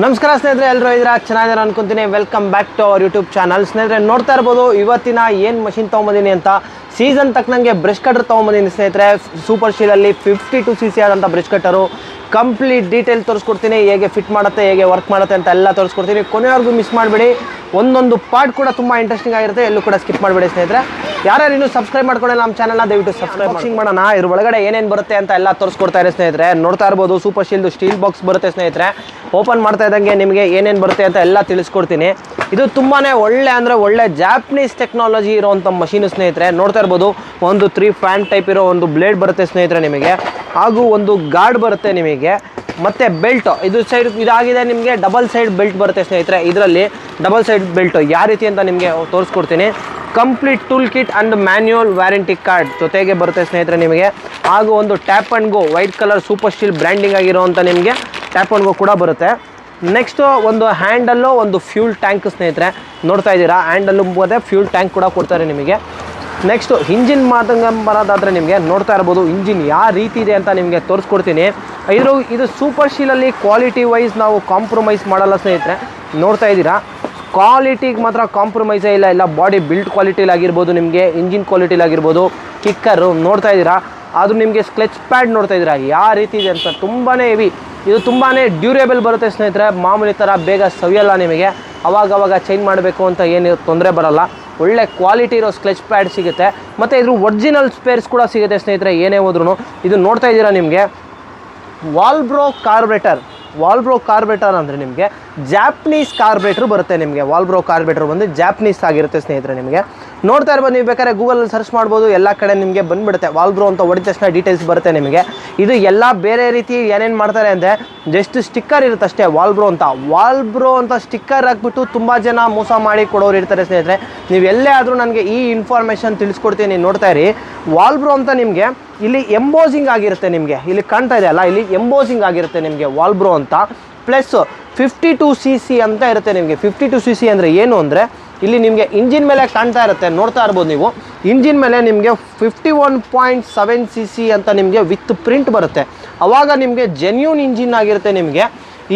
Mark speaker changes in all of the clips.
Speaker 1: ನಮಸ್ಕಾರ ಸ್ನೇಹಿತರೆ, ಎಲ್ಲರೂ ಇದ್ದೀರಾ ಚೆನ್ನಾಗಿದ್ದಾರೆ ಅನ್ಕೊಂತೀನಿ. Welcome back to our YouTube channel. ಸ್ನೇಹಿತರೆ, ನೋಡ್ತಾ ಇರ್ಬೋದು ಇವತ್ತಿನ ಏನು ಮಷಿನ್ ತೊಗೊಂಬಂದಿನಿ ಅಂತ. ಸೀಸನ್ ತಕ್ಕನಂಗೆ ಬ್ರಷ್ ಕಟರ್ ತೊಗೊಂಬಂದಿನಿ ಸ್ನೇಹಿತರೆ. ಸೂಪರ್ ಶೀಲಲ್ಲಿ 52cc ಆದಂಥ ಬ್ರಷ್ ಕಟ್ಟರು. ಕಂಪ್ಲೀಟ್ ಡೀಟೇಲ್ ತೋರಿಸ್ಕೊಡ್ತೀನಿ, ಹೇಗೆ ಫಿಟ್ ಮಾಡುತ್ತೆ, ಹೇಗೆ ವರ್ಕ್ ಮಾಡುತ್ತೆ ಅಂತ ಎಲ್ಲ ತೋರಿಸ್ಕೊಡ್ತೀನಿ. ಕೊನೆವರೆಗೂ ಮಿಸ್ ಮಾಡಬೇಡಿ. ಒಂದೊಂದು ಪಾರ್ಟ್ ಕೂಡ ತುಂಬ ಇಂಟ್ರೆಸ್ಟಿಂಗ್ ಆಗಿರುತ್ತೆ, ಎಲ್ಲೂ ಕೂಡ ಸ್ಕಿಪ್ ಮಾಡಬೇಡಿ ಸ್ನೇಹಿತರೆ. ಯಾರ್ಯಾರು ಇನ್ನೂ ಸಬ್ಸ್ಕ್ರೈಬ್ ಮಾಡ್ಕೊಳ್ಳಿ ನಮ್ಮ ಚಾನಲ್ನ, ದಯವಿಟ್ಟು ಸಬ್ಸ್ಕ್ರೈಬ್ ಮಾಡೋಣ. ಇದ್ರ ಒಳಗಡೆ ಏನೇನು ಬರುತ್ತೆ ಅಂತ ಎಲ್ಲ ತೋರಿಸ್ಕೊಡ್ತಾ ಇದೆ ಸ್ನೇಹಿತರೆ. ನೋಡ್ತಾ ಇರ್ಬೋದು ಸೂಪರ್ ಶೀಲ್ದು ಸ್ಟೀಲ್ ಬಾಕ್ಸ್ ಬರುತ್ತೆ ಸ್ನೇಹಿತರೆ. ಓಪನ್ ಮಾಡ್ತಾ ಇದ್ದಂಗೆ ನಿಮಗೆ ಏನೇನು ಬರುತ್ತೆ ಅಂತ ಎಲ್ಲ ತಿಳಿಸ್ಕೊಡ್ತೀನಿ. ಇದು ತುಂಬಾ ಒಳ್ಳೆ ಜಾಪನೀಸ್ ಟೆಕ್ನಾಲಜಿ ಇರೋವಂಥ ಮಷೀನು ಸ್ನೇಹಿತರೆ. ನೋಡ್ತಾ ಇರ್ಬೋದು ಒಂದು 3 ಫ್ಯಾನ್ ಟೈಪ್ ಇರೋ ಒಂದು ಬ್ಲೇಡ್ ಬರುತ್ತೆ ಸ್ನೇಹಿತರೆ ನಿಮಗೆ, ಹಾಗೂ ಒಂದು ಗಾರ್ಡ್ ಬರುತ್ತೆ ನಿಮಗೆ, ಮತ್ತು ಬೆಲ್ಟ್. ಇದು ಸೈಡ್ ಇದಾಗಿದೆ ನಿಮಗೆ ಡಬಲ್ ಸೈಡ್ ಬೆಲ್ಟ್ ಬರುತ್ತೆ ಸ್ನೇಹಿತರೆ. ಇದರಲ್ಲಿ ಡಬಲ್ ಸೈಡ್ ಬೆಲ್ಟ್ ಯಾವ ರೀತಿ ಅಂತ ನಿಮಗೆ ತೋರಿಸ್ಕೊಡ್ತೀನಿ. Complete tool kit and manual warranty card ಜೊತೆಗೆ ಬರುತ್ತೆ ಸ್ನೇಹಿತರೆ ನಿಮಗೆ. ಹಾಗೂ ಒಂದು tap and go white colour super steel branding ಆಗಿರೋವಂಥ ನಿಮಗೆ ಟ್ಯಾಪ್ ಆ್ಯಂಡ್ ಗೋ ಕೂಡ ಬರುತ್ತೆ. ನೆಕ್ಸ್ಟು ಒಂದು ಹ್ಯಾಂಡಲ್ಲು, ಒಂದು ಫ್ಯೂಲ್ ಟ್ಯಾಂಕ್ ಸ್ನೇಹಿತರೆ. ನೋಡ್ತಾ ಇದ್ದೀರಾ, ಹ್ಯಾಂಡಲ್ಲು ಮತ್ತು ಫ್ಯೂಲ್ ಟ್ಯಾಂಕ್ ಕೂಡ ಕೊಡ್ತಾರೆ ನಿಮಗೆ. ನೆಕ್ಸ್ಟು ಇಂಜಿನ್ ಬರೋದಾದರೆ ನಿಮಗೆ ನೋಡ್ತಾ ಇರ್ಬೋದು ಇಂಜಿನ್ ಯಾವ ರೀತಿ ಇದೆ ಅಂತ ನಿಮಗೆ ತೋರಿಸ್ಕೊಡ್ತೀನಿ. ಇದು ಸೂಪರ್ ಶೀಲಲ್ಲಿ ಕ್ವಾಲಿಟಿ ವೈಸ್ ನಾವು ಕಾಂಪ್ರಮೈಸ್ ಮಾಡಲ್ಲ ಸ್ನೇಹಿತರೆ. ನೋಡ್ತಾ ಇದ್ದೀರಾ, ಕ್ವಾಲಿಟಿಗೆ ಮಾತ್ರ ಕಾಂಪ್ರಮೈಸೇ ಇಲ್ಲ ಬಾಡಿ ಬಿಲ್ಡ್ ಕ್ವಾಲಿಟಿಲಾಗಿರ್ಬೋದು, ನಿಮಗೆ ಇಂಜಿನ್ ಕ್ವಾಲಿಟಿಲಾಗಿರ್ಬೋದು, ಕಿಕ್ಕರು ನೋಡ್ತಾ ಇದ್ದೀರಾ. ಅದು ನಿಮಗೆ ಸ್ಕ್ಲೆಚ್ ಪ್ಯಾಡ್ ನೋಡ್ತಾ ಇದ್ದೀರಾ ಯಾವ ರೀತಿ ಇದೆ ಅಂತ. ತುಂಬಾ ಹೆವಿ, ಇದು ತುಂಬಾ ಡ್ಯೂರೇಬಲ್ ಬರುತ್ತೆ ಸ್ನೇಹಿತರೆ. ಮಾಮೂಲಿ ಥರ ಬೇಗ ಸವಿಯಲ್ಲ ನಿಮಗೆ. ಅವಾಗವಾಗ ಚೇಂಜ್ ಮಾಡಬೇಕು ಅಂತ ಏನು ತೊಂದರೆ ಬರಲ್ಲ. ಒಳ್ಳೆ ಕ್ವಾಲಿಟಿ ಇರೋ ಸ್ಕ್ಲೆಚ್ ಪ್ಯಾಡ್ ಸಿಗುತ್ತೆ, ಮತ್ತು ಇದ್ರ ಒರಿಜಿನಲ್ ಸ್ಪೇರ್ಸ್ ಕೂಡ ಸಿಗುತ್ತೆ ಸ್ನೇಹಿತರೆ ಏನೇ ಹೋದ್ರೂ. ಇದು ನೋಡ್ತಾ ಇದ್ದೀರಾ ನಿಮಗೆ ವಾಲ್ಬ್ರೋ ಕಾರ್ಬೇಟರ್ ಅಂದರೆ ನಿಮಗೆ ಜಾಪನೀಸ್ ಕಾರ್ಬೇಟ್ರ್ ಬರುತ್ತೆ ನಿಮಗೆ. ವಾಲ್ಬ್ರೋ ಕಾರ್ಬೇಟ್ರ್ ಬಂದು ಜಾಪನೀಸ್ ಆಗಿರುತ್ತೆ ಸ್ನೇಹಿತರೆ ನಿಮಗೆ. ನೋಡ್ತಾ ಇರ್ಬೋದು, ನೀವು ಬೇಕಾದ್ರೆ ಗೂಗಲಲ್ಲಿ ಸರ್ಚ್ ಮಾಡ್ಬೋದು, ಎಲ್ಲ ಕಡೆ ನಿಮಗೆ ಬಂದುಬಿಡುತ್ತೆ. ವಾಲ್ಬ್ರೋ ಅಂತ ಹೊಡಿದ ತಕ್ಷಣ ಡೀಟೇಲ್ಸ್ ಬರುತ್ತೆ ನಿಮಗೆ. ಇದು ಎಲ್ಲ ಬೇರೆ ರೀತಿ ಏನೇನು ಮಾಡ್ತಾರೆ ಅಂದರೆ ಜಸ್ಟ್ ಸ್ಟಿಕ್ಕರ್ ಇರುತ್ತೆ ಅಷ್ಟೇ. ವಾಲ್ಬ್ರೋ ಅಂತ ಸ್ಟಿಕ್ಕರ್ ಹಾಕ್ಬಿಟ್ಟು ತುಂಬ ಜನ ಮೋಸ ಮಾಡಿ ಕೊಡೋರು ಇರ್ತಾರೆ ಸ್ನೇಹಿತರೆ. ನೀವು ಎಲ್ಲೇ ಆದರೂ ನನಗೆ ಈ ಇನ್ಫಾರ್ಮೇಷನ್ ತಿಳಿಸ್ಕೊಡ್ತೀನಿ. ನೋಡ್ತಾ ಇರಿ, ವಾಲ್ಬ್ರೋ ಅಂತ ನಿಮಗೆ ಇಲ್ಲಿ ಎಂಬೋಸಿಂಗ್ ಆಗಿರುತ್ತೆ ನಿಮಗೆ. ಇಲ್ಲಿ ಕಾಣ್ತಾ ಇದೆ ಅಲ್ಲ, ಇಲ್ಲಿ ಎಂಬೋಸಿಂಗ್ ಆಗಿರುತ್ತೆ ನಿಮಗೆ ವಾಲ್ಬ್ರೋ ಅಂತ. ಪ್ಲಸ್ 52cc ಅಂತ ಇರುತ್ತೆ ನಿಮಗೆ. 52cc ಅಂದರೆ ಏನು ಅಂದರೆ ಇಲ್ಲಿ ನಿಮಗೆ ಇಂಜಿನ್ ಮೇಲೆ ಕಾಣ್ತಾ ಇರುತ್ತೆ, ನೋಡ್ತಾ ಇರ್ಬೋದು ನೀವು. ಇಂಜಿನ್ ಮೇಲೆ ನಿಮಗೆ 51.7cc ಅಂತ ನಿಮಗೆ ವಿತ್ ಪ್ರಿಂಟ್ ಬರುತ್ತೆ. ಆವಾಗ ನಿಮಗೆ ಜೆನ್ಯೂನ್ ಇಂಜಿನ್ ಆಗಿರುತ್ತೆ ನಿಮಗೆ.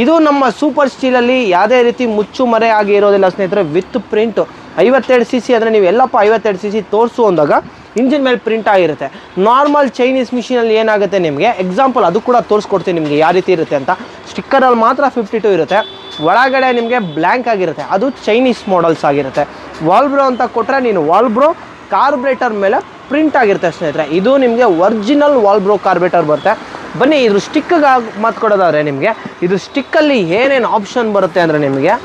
Speaker 1: ಇದು ನಮ್ಮ ಸೂಪರ್ ಸ್ಟೀಲಲ್ಲಿ ಯಾವುದೇ ರೀತಿ ಮುಚ್ಚು ಮರೆ ಆಗಿ ಇರೋದಿಲ್ಲ ಸ್ನೇಹಿತರೆ. ವಿತ್ ಪ್ರಿಂಟು 52cc ಅಂದರೆ ನೀವು ಎಲ್ಲಪ್ಪ 52cc ತೋರಿಸು ಅಂದಾಗ ಇಂಜಿನ್ ಮೇಲೆ ಪ್ರಿಂಟ್ ಆಗಿರುತ್ತೆ. ನಾರ್ಮಲ್ ಚೈನೀಸ್ ಮಿಷಿನಲ್ಲಿ ಏನಾಗುತ್ತೆ ನಿಮಗೆ, ಎಕ್ಸಾಂಪಲ್ ಅದು ಕೂಡ ತೋರಿಸ್ಕೊಡ್ತೀನಿ ನಿಮಗೆ ಯಾವ ರೀತಿ ಇರುತ್ತೆ ಅಂತ. ಸ್ಟಿಕ್ಕರಲ್ಲಿ ಮಾತ್ರ 52 ಇರುತ್ತೆ, ಒಳಗಡೆ ನಿಮಗೆ ಬ್ಲ್ಯಾಂಕ್ ಆಗಿರುತ್ತೆ. ಅದು ಚೈನೀಸ್ ಮಾಡಲ್ಸ್ ಆಗಿರುತ್ತೆ. ವಾಲ್ಬ್ರೋ ಅಂತ ಕೊಟ್ಟರೆ ನೀನು ವಾಲ್ಬ್ರೋ ಕಾರ್ಬ್ರೇಟರ್ ಮೇಲೆ ಪ್ರಿಂಟ್ ಆಗಿರುತ್ತೆ ಸ್ನೇಹಿತರೆ. ಇದು ನಿಮಗೆ ಒರಿಜಿನಲ್ ವಾಲ್ಬ್ರೋ ಕಾರ್ಬ್ರೇಟರ್ ಬರುತ್ತೆ. ಬನ್ನಿ ಇದ್ರ ಸ್ಟಿಕ್ಗೆ ಮಾತು ಕೊಡೋದಾದರೆ ನಿಮಗೆ ಇದು ಸ್ಟಿಕ್ಕಲ್ಲಿ ಏನೇನು ಆಪ್ಷನ್ ಬರುತ್ತೆ ಅಂದರೆ ನಿಮಗೆ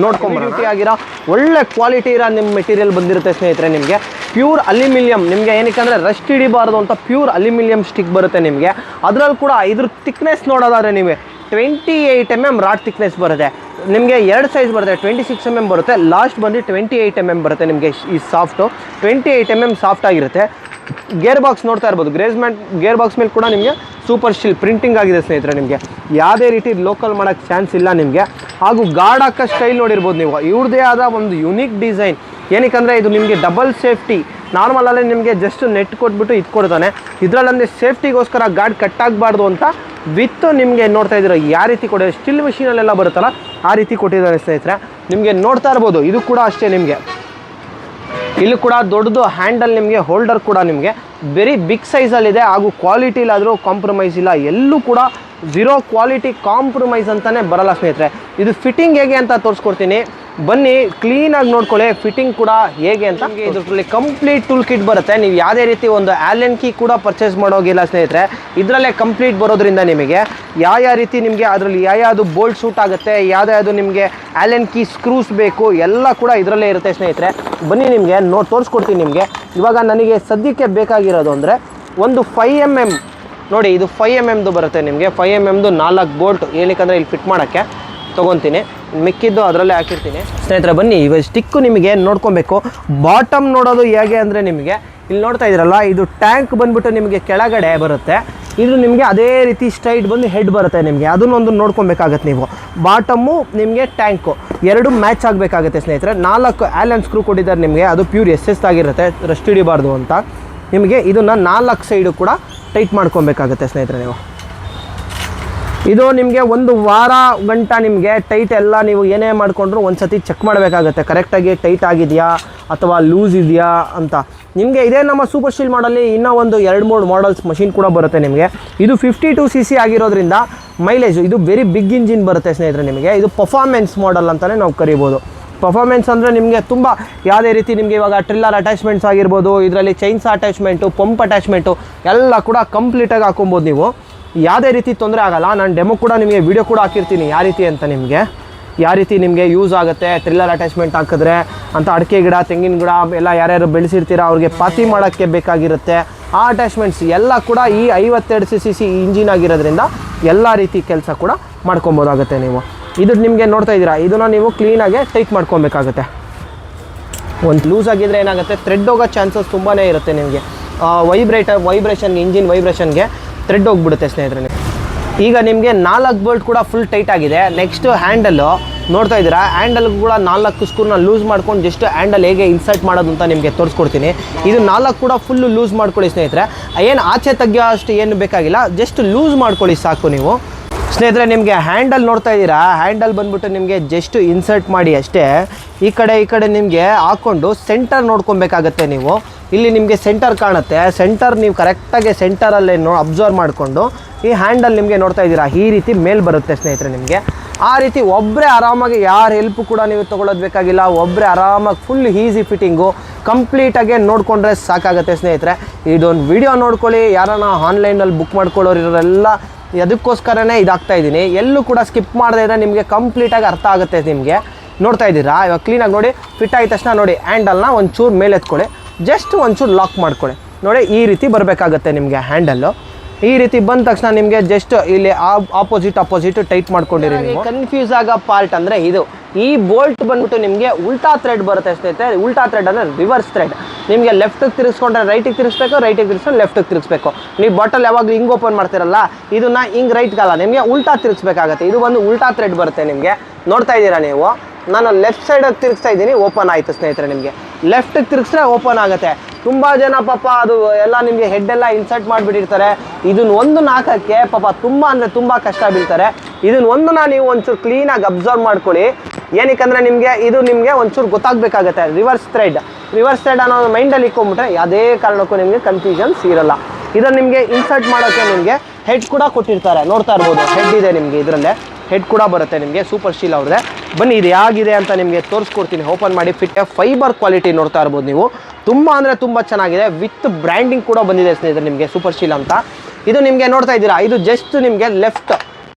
Speaker 1: ನೋಡ್ಕೊಂಬರ್ಟಿ ಆಗಿರೋ ಒಳ್ಳೆ ಕ್ವಾಲಿಟಿ ಇರೋ ನಿಮ್ಮ ಮೆಟೀರಿಯಲ್ ಬಂದಿರುತ್ತೆ ಸ್ನೇಹಿತರೆ. ನಿಮಗೆ ಪ್ಯೂರ್ ಅಲ್ಯೂಮಿನಿಯಂ, ನಿಮಗೆ ಏನಕ್ಕೆ ಅಂದರೆ ರಸ್ಟ್ ಹಿಡಿಬಾರ್ದು ಅಂತ ಪ್ಯೂರ್ ಅಲ್ಯೂಮಿನಿಯಂ ಸ್ಟಿಕ್ ಬರುತ್ತೆ ನಿಮಗೆ. ಅದರಲ್ಲಿ ಕೂಡ ಇದ್ರ ಥಿಕ್ನೆಸ್ ನೋಡೋದಾದರೆ ನಿಮಗೆ 28 mm ರಾಡ್ ಥಿಕ್ನೆಸ್ ಬರುತ್ತೆ ನಿಮಗೆ. 2 ಸೈಜ್ ಬರುತ್ತೆ, 26 mm ಬರುತ್ತೆ, ಲಾಸ್ಟ್ ಬಂದು 28 mm ಬರುತ್ತೆ ನಿಮಗೆ. ಈ ಸಾಫ್ಟು 28 mm ಸಾಫ್ಟ್ ಆಗಿರುತ್ತೆ. ಗೇರ್ ಬಾಕ್ಸ್ ನೋಡ್ತಾ ಇರ್ಬೋದು, ಗೇರ್ ಬಾಕ್ಸ್ ಮೇಲೆ ಕೂಡ ನಿಮಗೆ ಸೂಪರ್ ಸ್ಟೀಲ್ ಪ್ರಿಂಟಿಂಗ್ ಆಗಿದೆ ಸ್ನೇಹಿತರೆ. ನಿಮಗೆ ಯಾವುದೇ ರೀತಿ ಲೋಕಲ್ ಮಾಡೋಕ್ಕೆ ಚಾನ್ಸ್ ಇಲ್ಲ ನಿಮಗೆ. ಹಾಗೂ ಗಾರ್ಡ್ ಹಾಕೋ ಸ್ಟೈಲ್ ನೋಡಿರ್ಬೋದು ನೀವು, ಇವ್ರದ್ದೇ ಆದ ಒಂದು ಯುನೀಕ್ ಡಿಸೈನ್. ಏನಕ್ಕೆ ಇದು ನಿಮಗೆ ಡಬಲ್ ಸೇಫ್ಟಿ. ನಾರ್ಮಲಲ್ಲಿ ನಿಮಗೆ ಜಸ್ಟ್ ನೆಟ್ ಕೊಟ್ಬಿಟ್ಟು ಇಟ್ಕೊಡ್ತಾನೆ. ಇದರಲ್ಲಂದರೆ ಸೇಫ್ಟಿಗೋಸ್ಕರ ಗಾರ್ಡ್ ಕಟ್ಟಾಗಬಾರ್ದು ಅಂತ ವಿತ್ತು ನಿಮಗೆ ನೋಡ್ತಾ ಇದ್ದೀರ ಯಾವ ರೀತಿ ಕೊಟ್ಟಿದ್ದಾರೆ. ಸ್ಟಿಲ್ ಮಿಷಿನಲ್ಲೆಲ್ಲ ಬರುತ್ತಲ್ಲ ಆ ರೀತಿ ಕೊಟ್ಟಿದ್ದಾರೆ ಸ್ನೇಹಿತರೆ. ನಿಮಗೆ ನೋಡ್ತಾ ಇರ್ಬೋದು, ಇದು ಕೂಡ ಅಷ್ಟೇ ನಿಮಗೆ. ಇಲ್ಲಿ ಕೂಡ ದೊಡ್ಡದು ಹ್ಯಾಂಡಲ್ ನಿಮಗೆ, ಹೋಲ್ಡರ್ ಕೂಡ ನಿಮಗೆ ವೆರಿ ಬಿಗ್ ಸೈಜಲ್ಲಿದೆ. ಹಾಗೂ ಕ್ವಾಲಿಟಿಲಾದರೂ ಕಾಂಪ್ರಮೈಸ್ ಇಲ್ಲ, ಎಲ್ಲೂ ಕೂಡ ಝೀರೋ ಕ್ವಾಲಿಟಿ ಕಾಂಪ್ರಮೈಸ್ ಅಂತಲೇ ಬರಲ್ಲ ಸ್ನೇಹಿತರೆ. ಇದು ಫಿಟ್ಟಿಂಗ್ ಹೇಗೆ ಅಂತ ತೋರಿಸ್ಕೊಡ್ತೀನಿ, ಬನ್ನಿ ಕ್ಲೀನಾಗಿ ನೋಡ್ಕೊಳ್ಳಿ ಫಿಟ್ಟಿಂಗ್ ಕೂಡ ಹೇಗೆ ಅಂತ. ಇದರಲ್ಲಿ ಕಂಪ್ಲೀಟ್ ಟೂಲ್ ಕಿಟ್ ಬರುತ್ತೆ. ನೀವು ಯಾವುದೇ ರೀತಿ ಒಂದು ಆ್ಯಲನ್ ಕೀ ಕೂಡ ಪರ್ಚೇಸ್ ಮಾಡೋಗಿಲ್ಲ ಸ್ನೇಹಿತರೆ. ಇದರಲ್ಲೇ ಕಂಪ್ಲೀಟ್ ಬರೋದ್ರಿಂದ ನಿಮಗೆ ಯಾವ ರೀತಿ ನಿಮಗೆ ಅದರಲ್ಲಿ ಯಾವುದು ಬೋಲ್ಟ್ ಸೂಟ್ ಆಗುತ್ತೆ, ಯಾವ್ದು ನಿಮಗೆ ಆ್ಯಲನ್ ಕೀ ಸ್ಕ್ರೂಸ್ ಬೇಕು ಎಲ್ಲ ಕೂಡ ಇದರಲ್ಲೇ ಇರುತ್ತೆ ಸ್ನೇಹಿತರೆ. ಬನ್ನಿ ನಿಮಗೆ ತೋರಿಸ್ಕೊಡ್ತೀನಿ ನಿಮಗೆ. ಇವಾಗ ನನಗೆ ಸದ್ಯಕ್ಕೆ ಬೇಕಾಗಿರೋದು ಅಂದರೆ ಒಂದು 5 mm ನೋಡಿ, ಇದು 5 mm ಬರುತ್ತೆ ನಿಮಗೆ. 5 mm 4 ಬೋಲ್ಟ್ ಏನಕ್ಕೆ ಇಲ್ಲಿ ಫಿಟ್ ಮಾಡೋಕ್ಕೆ ತೊಗೊತೀನಿ. ಮಿಕ್ಕಿದ್ದು ಅದರಲ್ಲೇ ಹಾಕಿರ್ತೀನಿ ಸ್ನೇಹಿತರೆ. ಬನ್ನಿ ಇವಾಗ ಸ್ಟಿಕ್ಕು ನಿಮಗೆ ನೋಡ್ಕೊಬೇಕು. ಬಾಟಮ್ ನೋಡೋದು ಹೇಗೆ ಅಂದರೆ ನಿಮಗೆ ಇಲ್ಲಿ ನೋಡ್ತಾ ಇದ್ದೀರಲ್ಲ, ಇದು ಟ್ಯಾಂಕ್ ಬಂದುಬಿಟ್ಟು ನಿಮಗೆ ಕೆಳಗಡೆ ಬರುತ್ತೆ. ಇದು ನಿಮಗೆ ಅದೇ ರೀತಿ ಸ್ಟ್ರೈಟ್ ಬಂದು ಹೆಡ್ ಬರುತ್ತೆ ನಿಮಗೆ. ಅದನ್ನೊಂದು ನೋಡ್ಕೊಬೇಕಾಗತ್ತೆ ನೀವು. ಬಾಟಮ್ಮು ನಿಮಗೆ ಟ್ಯಾಂಕು ಎರಡು ಮ್ಯಾಚ್ ಆಗಬೇಕಾಗುತ್ತೆ ಸ್ನೇಹಿತರೆ. 4 ಆ್ಯಲನ್ ಸ್ಕ್ರೂ ಕೊಟ್ಟಿದ್ದಾರೆ ನಿಮಗೆ. ಅದು ಪ್ಯೂರ್ SS ಆಗಿರುತ್ತೆ, ರಸ್ಟ್ ಹಿಡಿಬಾರ್ದು ಅಂತ. ನಿಮಗೆ ಇದನ್ನು 4 ಸೈಡು ಕೂಡ ಟೈಟ್ ಮಾಡ್ಕೊಬೇಕಾಗತ್ತೆ ಸ್ನೇಹಿತರೆ ನೀವು. ಇದು ನಿಮಗೆ ಒಂದು ವಾರ ಗಂಟ ನಿಮಗೆ ಟೈಟ್ ಎಲ್ಲ ನೀವು ಏನೇ ಮಾಡಿಕೊಂಡ್ರು ಒಂದು ಸತಿ ಚೆಕ್ ಮಾಡಬೇಕಾಗುತ್ತೆ, ಕರೆಕ್ಟಾಗಿ ಟೈಟ್ ಆಗಿದೆಯಾ ಅಥವಾ ಲೂಸ್ ಇದೆಯಾ ಅಂತ. ನಿಮಗೆ ಇದೇ ನಮ್ಮ ಸೂಪರ್ ಸ್ಟೀಲ್ ಮಾಡಲ್ಲಿ ಇನ್ನೂ ಒಂದು 2-3 ಮಾಡಲ್ಸ್ ಮಷಿನ್ ಕೂಡ ಬರುತ್ತೆ ನಿಮಗೆ. ಇದು 52 cc ಆಗಿರೋದ್ರಿಂದ ಮೈಲೇಜ್ ಇದು ವೆರಿ ಬಿಗ್ ಇಂಜಿನ್ ಬರುತ್ತೆ ಸ್ನೇಹಿತರೆ. ನಿಮಗೆ ಇದು ಪರ್ಫಾರ್ಮೆನ್ಸ್ ಮಾಡಲ್ ಅಂತಲೇ ನಾವು ಕರಿಬೋದು. ಪರ್ಫಾರ್ಮೆನ್ಸ್ ಅಂದರೆ ನಿಮಗೆ ತುಂಬ ಯಾವುದೇ ರೀತಿ ನಿಮಗೆ ಇವಾಗ ಟ್ರಿಲ್ಲರ್ ಅಟ್ಯಾಚ್ಮೆಂಟ್ಸ್ ಆಗಿರ್ಬೋದು, ಇದರಲ್ಲಿ ಚೈನ್ಸ್ ಅಟ್ಯಾಚ್ಮೆಂಟು, ಪಂಪ್ ಅಟ್ಯಾಚ್ಮೆಂಟು ಎಲ್ಲ ಕೂಡ ಕಂಪ್ಲೀಟಾಗಿ ಹಾಕೊಬೋದು ನೀವು. ಯಾವುದೇ ರೀತಿ ತೊಂದರೆ ಆಗೋಲ್ಲ. ನಾನು ಡೆಮೋ ಕೂಡ ನಿಮಗೆ ವಿಡಿಯೋ ಕೂಡ ಹಾಕಿರ್ತೀನಿ ಯಾವ ರೀತಿ ಅಂತ, ಯಾವ ರೀತಿ ನಿಮಗೆ ಯೂಸ್ ಆಗುತ್ತೆ ಟ್ರಿಲ್ಲರ್ ಅಟ್ಯಾಚ್ಮೆಂಟ್ ಹಾಕಿದ್ರೆ ಅಂತ. ಅಡಿಕೆ ಗಿಡ, ತೆಂಗಿನ ಗಿಡ ಎಲ್ಲ ಯಾರ್ಯಾರು ಬೆಳೆಸಿರ್ತೀರ ಅವ್ರಿಗೆ ಪಾತಿ ಮಾಡೋಕ್ಕೆ ಬೇಕಾಗಿರುತ್ತೆ ಆ ಅಟ್ಯಾಚ್ಮೆಂಟ್ಸ್ ಎಲ್ಲ ಕೂಡ ಈ 52 cc ಇಂಜಿನ್ ಆಗಿರೋದ್ರಿಂದ ಎಲ್ಲ ರೀತಿ ಕೆಲಸ ಕೂಡ ಮಾಡ್ಕೊಬೋದಾಗುತ್ತೆ ನೀವು. ಇದು ನಿಮಗೆ ನೋಡ್ತಾ ಇದ್ದೀರಾ, ಇದನ್ನು ನೀವು ಕ್ಲೀನಾಗಿ ಟೈಟ್ ಮಾಡ್ಕೊಬೇಕಾಗುತ್ತೆ. ಒಂದು ಲೂಸ್ ಆಗಿದ್ರೆ ಏನಾಗುತ್ತೆ, ಥ್ರೆಡ್ ಹೋಗೋ ಚಾನ್ಸಸ್ ತುಂಬಾ ಇರುತ್ತೆ ನಿಮಗೆ. ವೈಬ್ರೇಷನ್ಗೆ, ಇಂಜಿನ್ ವೈಬ್ರೇಷನ್ಗೆ ಥ್ರೆಡ್ ಹೋಗ್ಬಿಡುತ್ತೆ ಸ್ನೇಹಿತರೆ. ಈಗ ನಿಮಗೆ 4 ಬೋಲ್ಟ್ ಕೂಡ ಫುಲ್ ಟೈಟ್ ಆಗಿದೆ. ನೆಕ್ಸ್ಟ್ ಹ್ಯಾಂಡಲ್ಲು ನೋಡ್ತಾ ಇದ್ದೀರಾ, ಹ್ಯಾಂಡಲ್ ಕೂಡ 4 ಸ್ಕ್ರೂನ ಲೂಸ್ ಮಾಡ್ಕೊಂಡು ಜಸ್ಟ್ ಹ್ಯಾಂಡಲ್ ಹೇಗೆ ಇನ್ಸರ್ಟ್ ಮಾಡೋದು ಅಂತ ನಿಮಗೆ ತೋರಿಸ್ಕೊಡ್ತೀನಿ. ಇದು 4 ಕೂಡ ಫುಲ್ಲು ಲೂಸ್ ಮಾಡ್ಕೊಳ್ಳಿ ಸ್ನೇಹಿತರೆ. ಏನು ಆಚೆ ತೆಗಿಯೋ ಅಷ್ಟು ಏನು ಬೇಕಾಗಿಲ್ಲ, ಜಸ್ಟ್ ಲೂಸ್ ಮಾಡ್ಕೊಳ್ಳಿ ಸಾಕು ನೀವು ಸ್ನೇಹಿತರೆ. ನಿಮಗೆ ಹ್ಯಾಂಡಲ್ ನೋಡ್ತಾ ಇದ್ದೀರಾ, ಹ್ಯಾಂಡಲ್ ಬಂದ್ಬಿಟ್ಟು ನಿಮಗೆ ಜಸ್ಟ್ ಇನ್ಸರ್ಟ್ ಮಾಡಿ ಅಷ್ಟೇ. ಈ ಕಡೆ ನಿಮಗೆ ಹಾಕ್ಕೊಂಡು ಸೆಂಟರ್ ನೋಡ್ಕೊಬೇಕಾಗತ್ತೆ ನೀವು. ಇಲ್ಲಿ ನಿಮಗೆ ಸೆಂಟರ್ ಕಾಣುತ್ತೆ, ಸೆಂಟರ್ ನೀವು ಕರೆಕ್ಟಾಗಿ ಸೆಂಟರಲ್ಲೇ ಅಬ್ಸರ್ವ್ ಮಾಡಿಕೊಂಡು ಈ ಹ್ಯಾಂಡಲ್ ನಿಮಗೆ ನೋಡ್ತಾ ಇದ್ದೀರಾ ಈ ರೀತಿ ಮೇಲ್ ಬರುತ್ತೆ ಸ್ನೇಹಿತರೆ. ನಿಮಗೆ ಆ ರೀತಿ ಒಬ್ಬರೇ ಆರಾಮಾಗಿ ಯಾರ ಹೆಲ್ಪ್ ಕೂಡ ನೀವು ತೊಗೊಳೋದು ಬೇಕಾಗಿಲ್ಲ. ಒಬ್ಬರೇ ಆರಾಮಾಗಿ ಫುಲ್ ಈಸಿ ಫಿಟ್ಟಿಂಗು ಕಂಪ್ಲೀಟಾಗಿ ನೋಡಿಕೊಂಡ್ರೆ ಸಾಕಾಗುತ್ತೆ ಸ್ನೇಹಿತರೆ. ಇದೊಂದು ವಿಡಿಯೋ ನೋಡ್ಕೊಳ್ಳಿ. ಯಾರನ್ನ ಆನ್ಲೈನಲ್ಲಿ ಬುಕ್ ಮಾಡ್ಕೊಳ್ಳೋರೆಲ್ಲ ಅದಕ್ಕೋಸ್ಕರನೇ ಇದಾಗ್ತಾ ಇದ್ದೀನಿ. ಎಲ್ಲೂ ಕೂಡ ಸ್ಕಿಪ್ ಮಾಡದೇ ಇದ್ದರೆ ನಿಮಗೆ ಕಂಪ್ಲೀಟಾಗಿ ಅರ್ಥ ಆಗುತ್ತೆ. ನಿಮಗೆ ನೋಡ್ತಾ ಇದ್ದೀರಾ, ಇವಾಗ ಕ್ಲೀನಾಗಿ ನೋಡಿ. ಫಿಟ್ ಆದ ತಕ್ಷಣ ನೋಡಿ ಹ್ಯಾಂಡಲ್ನ ಒಂಚೂರು ಮೇಲೆ ಎತ್ಕೊಳ್ಳಿ, ಜಸ್ಟ್ ಒಂಚೂರು ಲಾಕ್ ಮಾಡ್ಕೊಳ್ಳಿ. ನೋಡಿ ಈ ರೀತಿ ಬರಬೇಕಾಗತ್ತೆ ನಿಮಗೆ ಹ್ಯಾಂಡಲ್ಲು. ಈ ರೀತಿ ಬಂದ ತಕ್ಷಣ ನಿಮಗೆ ಜಸ್ಟ್ ಇಲ್ಲಿ ಆಪೋಸಿಟ್ ಟೈಟ್ ಮಾಡ್ಕೊಂಡಿರಿ. ನೀವು ಕನ್ಫ್ಯೂಸ್ ಆಗೋ ಪಾರ್ಟ್ ಅಂದರೆ ಇದು. ಈ ಬೋಲ್ಟ್ ಬಂದ್ಬಿಟ್ಟು ನಿಮಗೆ ಉಲ್ಟಾ ಥ್ರೆಡ್ ಬರುತ್ತೆ ಸ್ನೇಹಿತರೆ. ಉಲ್ಟಾ ಥ್ರೆಡ್ ಅಂದರೆ ರಿವರ್ಸ್ ಥ್ರೆಡ್. ನಿಮಗೆ ಲೆಫ್ಟಿಗೆ ತಿರುಗಿಸ್ಕೊಂಡ್ರೆ ರೈಟಿಗೆ ತಿರುಗಿಸ್ಬೇಕು, ರೈಟಿಗೆ ತಿರುಗಿಸ್ಕೊಂಡು ಲೆಫ್ಟಿಗೆ ತಿರುಗಿಸ್ಬೇಕು. ನೀವು ಬಾಟಲ್ ಯಾವಾಗಲೂ ಹಿಂಗೆ ಓಪನ್ ಮಾಡ್ತಿರಲ್ಲ, ಇದನ್ನು ಹಿಂಗೆ ರೈಟ್ಗಲ್ಲ, ನಿಮಗೆ ಉಲ್ಟಾ ತಿರುಗಿಸ್ಬೇಕಾಗತ್ತೆ. ಇದು ಒಂದು ಉಲ್ಟಾ ಥ್ರೆಡ್ ಬರುತ್ತೆ ನಿಮಗೆ. ನೋಡ್ತಾ ಇದ್ದೀರಾ ನೀವು, ನಾನು ಲೆಫ್ಟ್ ಸೈಡಿಗೆ ತಿರುಗಿಸ್ತಾ ಇದ್ದೀನಿ, ಓಪನ್ ಆಯಿತು ಸ್ನೇಹಿತರೆ. ನಿಮಗೆ ಲೆಫ್ಟಿಗೆ ತಿರುಗಿಸ್ರೆ ಓಪನ್ ಆಗುತ್ತೆ. ತುಂಬ ಜನ ಪಾಪ ಅದು ಎಲ್ಲ ನಿಮಗೆ ಹೆಡ್ಡೆಲ್ಲ ಇನ್ಸರ್ಟ್ ಮಾಡಿಬಿಟ್ಟಿರ್ತಾರೆ. ಇದನ್ನು ಒಂದು ಹಾಕೋಕ್ಕೆ ಪಾಪ ತುಂಬ ಅಂದರೆ ತುಂಬ ಕಷ್ಟ ಬೀಳ್ತಾರೆ. ಇದನ್ನು ಒಂದನ್ನ ನೀವು ಒಂಚೂರು ಕ್ಲೀನಾಗಿ ಅಬ್ಸರ್ವ್ ಮಾಡ್ಕೊಳ್ಳಿ. ಏನಕ್ಕಂದರೆ ನಿಮಗೆ ಒಂಚೂರು ಗೊತ್ತಾಗಬೇಕಾಗತ್ತೆ. ರಿವರ್ಸ್ ಥ್ರೆಡ್ ಅನ್ನೋದು ಮೈಂಡಲ್ಲಿ ಇಟ್ಕೊಂಡ್ಬಿಟ್ರೆ ಯಾವುದೇ ಕಾರಣಕ್ಕೂ ನಿಮಗೆ ಕನ್ಫ್ಯೂಷನ್ಸ್ ಇರಲ್ಲ. ಇದನ್ನು ನಿಮಗೆ ಇನ್ಸರ್ಟ್ ಮಾಡೋಕ್ಕೆ ನಿಮಗೆ ಹೆಡ್ ಕೂಡ ಕೊಟ್ಟಿರ್ತಾರೆ, ನೋಡ್ತಾ ಇರ್ಬೋದು. ಹೆಡ್ ಇದೆ ನಿಮಗೆ, ಇದರಲ್ಲೇ ಹೆಡ್ ಕೂಡ ಬರುತ್ತೆ ನಿಮಗೆ ಸೂಪರ್ ಸ್ಟೀಲ್ ಅವ್ರದ್ದೇ. ಬನ್ನಿ ಇದು ಹೇಗಿದೆ ಅಂತ ನಿಮಗೆ ತೋರಿಸ್ಕೊಡ್ತೀನಿ. ಓಪನ್ ಮಾಡಿ ಫಿಟ್ ಫೈಬರ್ ಕ್ವಾಲಿಟಿ ನೋಡ್ತಾ ಇರ್ಬೋದು ನೀವು. ತುಂಬ ಅಂದರೆ ತುಂಬ ಚೆನ್ನಾಗಿದೆ. ವಿತ್ ಬ್ರ್ಯಾಂಡಿಂಗ್ ಕೂಡ ಬಂದಿದೆ ಸ್ನೇಹಿತರೆ ನಿಮಗೆ ಸೂಪರ್ ಸ್ಟೀಲ್ ಅಂತ. ಇದು ನಿಮಗೆ ನೋಡ್ತಾ ಇದ್ದೀರಾ, ಇದು ಜಸ್ಟ್ ನಿಮಗೆ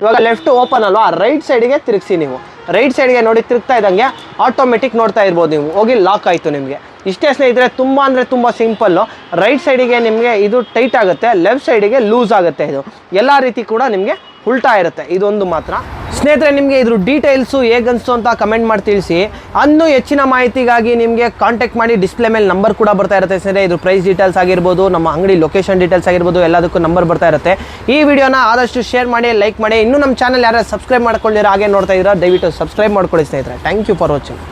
Speaker 1: ಇವಾಗ ಲೆಫ್ಟ್ ಓಪನ್ ಅಲ್ವಾ, ರೈಟ್ ಸೈಡಿಗೆ ತಿರುಗಿಸಿ. ನೀವು ರೈಟ್ ಸೈಡ್ಗೆ ನೋಡಿ ತಿರುಗ್ತಾ ಇದ್ದಂಗೆ ಆಟೋಮೆಟಿಕ್ ನೋಡ್ತಾ ಇರ್ಬೋದು ನೀವು, ಹೋಗಿ ಲಾಕ್ ಆಯಿತು ನಿಮಗೆ. ಇಷ್ಟೇ ಸ್ನೇಹಿತರೆ, ತುಂಬ ಅಂದರೆ ತುಂಬ ಸಿಂಪಲ್ಲು. ರೈಟ್ ಸೈಡಿಗೆ ನಿಮಗೆ ಇದು ಟೈಟ್ ಆಗುತ್ತೆ, ಲೆಫ್ಟ್ ಸೈಡಿಗೆ ಲೂಸ್ ಆಗುತ್ತೆ. ಇದು ಎಲ್ಲ ರೀತಿ ಕೂಡ ನಿಮಗೆ ಉಲ್ಟಾ ಇರುತ್ತೆ. ಇದೊಂದು ಮಾತ್ರ ಸ್ನೇಹಿತರೆ. ನಿಮಗೆ ಇದ್ರ ಡೀಟೇಲ್ಸು ಹೇಗನ್ನಿಸ್ತು ಅಂತ ಕಮೆಂಟ್ ಮಾಡಿ ತಿಳಿಸಿ. ಇನ್ನೂ ಹೆಚ್ಚಿನ ಮಾಹಿತಿಗಾಗಿ ನಿಮಗೆ ಕಾಂಟ್ಯಾಕ್ಟ್ ಮಾಡಿ. ಡಿಸ್ಪ್ಲೇ ಮೇಲೆ ನಂಬರ್ ಕೂಡ ಬರ್ತಾ ಇರುತ್ತೆ ಸ್ನೇಹಿತರೆ. ಇದ್ರ ಪ್ರೈಸ್ ಡೀಟೇಲ್ಸ್ ಆಗಿರ್ಬೋದು, ನಮ್ಮ ಅಂಗಡಿ ಲೊಕೇಶನ್ ಡೀಟೇಲ್ಸ್ ಆಗಿರ್ಬೋದು, ಎಲ್ಲದಕ್ಕೂ ನಂಬರ್ ಬರ್ತಾ ಇರುತ್ತೆ. ಈ ವಿಡಿಯೋನ ಆದಷ್ಟು ಶೇರ್ ಮಾಡಿ, ಲೈಕ್ ಮಾಡಿ. ಇನ್ನೂ ನಮ್ಮ ಚಾನಲ್ ಯಾರು ಸಬ್ಸ್ಕ್ರೈಬ್ ಮಾಡ್ಕೊಳ್ಳಿರೋ ಹಾಗೆ ನೋಡ್ತಾ ಇದ್ದೀರಾ, ದಯವಿಟ್ಟು ಸಬ್ಸ್ಕ್ರೈಬ್ ಮಾಡ್ಕೊಳ್ಳಿ ಸ್ನೇಹಿತರೆ. Thank you for watching.